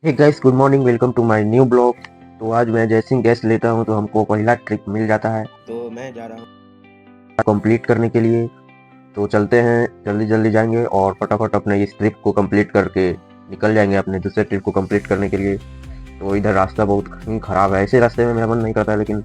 Hey guys, good morning, welcome to my new blog. तो आज मैं जैसे ही गैस लेता हूं तो हमको पहला ट्रिप मिल जाता है, तो मैं जा रहा हूं कंप्लीट करने के लिए। तो चलते हैं, जल्दी जल्दी जाएंगे और फटाफट अपने इस ट्रिप को कंप्लीट करके निकल जाएंगे अपने दूसरे ट्रिप को कंप्लीट करने के लिए। तो इधर रास्ता बहुत ही खराब है, ऐसे रास्ते में मेरा मन नहीं करता, लेकिन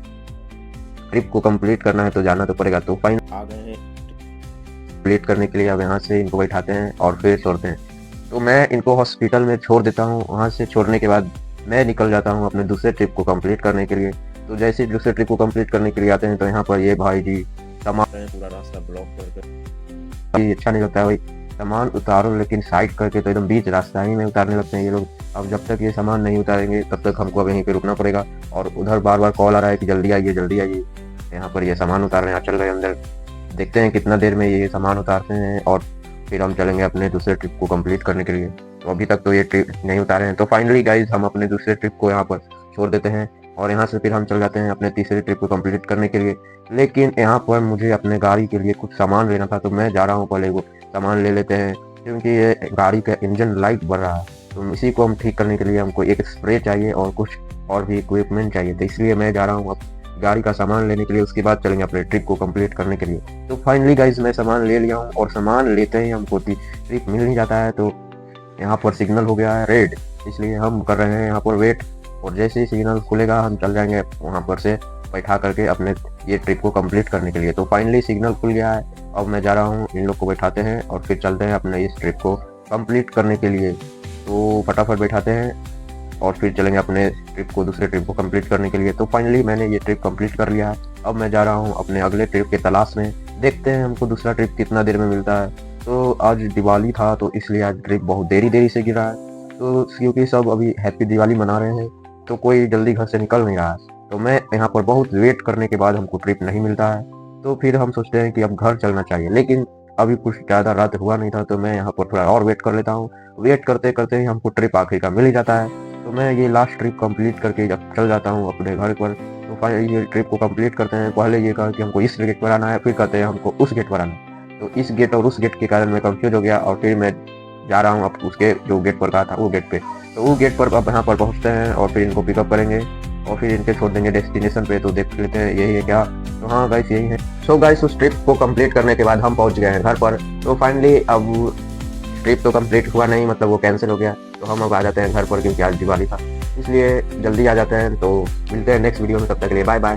ट्रिप को कंप्लीट करना है तो जाना तो पड़ेगा। तो फाइन आ गए हैं कंप्लीट करने के लिए। अब यहाँ से इनको बैठाते हैं और फिर छोड़ते हैं। तो मैं इनको हॉस्पिटल में छोड़ देता हूँ। वहाँ से छोड़ने के बाद मैं निकल जाता हूँ अपने दूसरे ट्रिप को कंप्लीट करने के लिए। तो जैसे ही दूसरे ट्रिप को कंप्लीट करने के लिए आते हैं तो यहाँ पर ये भाई जी सामान पूरा रास्ता ब्लॉक करके, ये अच्छा नहीं लगता है भाई। सामान उतारो लेकिन साइड करके, तो एकदम बीच रास्ता ही में उतारने लगते हैं ये लोग। अब जब तक ये सामान नहीं उतारेंगे तब तक हमको अब यहीं पे रुकना पड़ेगा। और उधर बार बार कॉल आ रहा है कि जल्दी आइए जल्दी आइए। यहाँ पर ये सामान उतार रहे हैं, चल रहे हैं अंदर। देखते हैं कितना देर में ये सामान उतारते हैं और फिर हम चलेंगे अपने दूसरे ट्रिप को कंप्लीट करने के लिए। तो अभी तक तो ये ट्रिप नहीं उतारे हैं। तो फाइनली गाइज हम अपने दूसरे ट्रिप को यहाँ पर छोड़ देते हैं और यहाँ से फिर हम चल जाते हैं अपने तीसरे ट्रिप को कंप्लीट करने के लिए। लेकिन यहाँ पर मुझे अपने गाड़ी के लिए कुछ सामान लेना था, तो मैं जा रहा हूँ पहले वो सामान ले लेते हैं, क्योंकि ये गाड़ी का इंजन लाइट बढ़ रहा है। तो इसी को हम ठीक करने के लिए हमको एक स्प्रे चाहिए और कुछ और भी इक्विपमेंट चाहिए। तो इसलिए मैं जा रहा हूँ अब गाड़ी का सामान लेने के लिए। उसके बाद चलेंगे अपने ट्रिप को कंप्लीट करने के लिए। तो फाइनली गाइज मैं सामान ले लिया हूँ और सामान लेते ही हमको ट्रिप मिल नहीं जाता है। तो यहाँ पर सिग्नल हो गया है रेड, इसलिए हम कर रहे हैं यहाँ पर वेट। और जैसे ही सिग्नल खुलेगा हम चल जाएंगे वहाँ पर से बैठा करके अपने ये ट्रिप को कंप्लीट करने के लिए। तो फाइनली सिग्नल खुल गया है। अब मैं जा रहा हूँ, इन लोग को बैठाते हैं और फिर चलते हैं अपने इस ट्रिप को कंप्लीट करने के लिए। तो फटाफट बैठाते हैं और फिर चलेंगे अपने ट्रिप को दूसरे ट्रिप को कंप्लीट करने के लिए। तो फाइनली मैंने ये ट्रिप कंप्लीट कर लिया है। अब मैं जा रहा हूँ अपने अगले ट्रिप के तलाश में। देखते हैं हमको दूसरा ट्रिप कितना देर में मिलता है। तो आज दिवाली था तो इसलिए आज ट्रिप बहुत देरी देरी से गिरा है। तो क्योंकि सब अभी हैप्पी दिवाली मना रहे हैं तो कोई जल्दी घर से निकल नहीं रहा है। तो मैं यहाँ पर बहुत वेट करने के बाद हमको ट्रिप नहीं मिलता है। तो फिर हम सोचते हैं कि अब घर चलना चाहिए, लेकिन अभी कुछ ज़्यादा रात हुआ नहीं था, तो मैं यहाँ पर थोड़ा और वेट कर लेता हूँ। वेट करते करते ही हमको ट्रिप आखिर का मिल ही जाता है। तो मैं ये लास्ट ट्रिप कंप्लीट करके जब चल जाता हूँ अपने घर पर। तो फाइनली ये ट्रिप को कंप्लीट करते हैं। पहले ये कहा कि हमको इस गेट पर आना है, फिर कहते हैं हमको उस गेट पर आना है। तो इस गेट और उस गेट के कारण मैं कंफ्यूज हो गया और फिर मैं जा रहा हूँ अब उसके जो गेट पर कहा था वो गेट पे। तो वो गेट पर अब यहाँ पर पहुँचते हैं और फिर इनको पिकअप करेंगे और फिर इनके छोड़ देंगे डेस्टिनेशन पे। तो देख लेते हैं यही है क्या। तो हाँ गाइस यही है। सो गाइस उस ट्रिप को कंप्लीट करने के बाद हम पहुँच गए हैं घर पर। तो फाइनली अब ट्रिप तो कंप्लीट हुआ नहीं, मतलब वो कैंसिल हो गया। तो हम अब आ जाते हैं घर पर क्योंकि आज दिवाली था, इसलिए जल्दी आ जाते हैं। तो मिलते हैं नेक्स्ट वीडियो में, तब तक के लिए बाय बाय।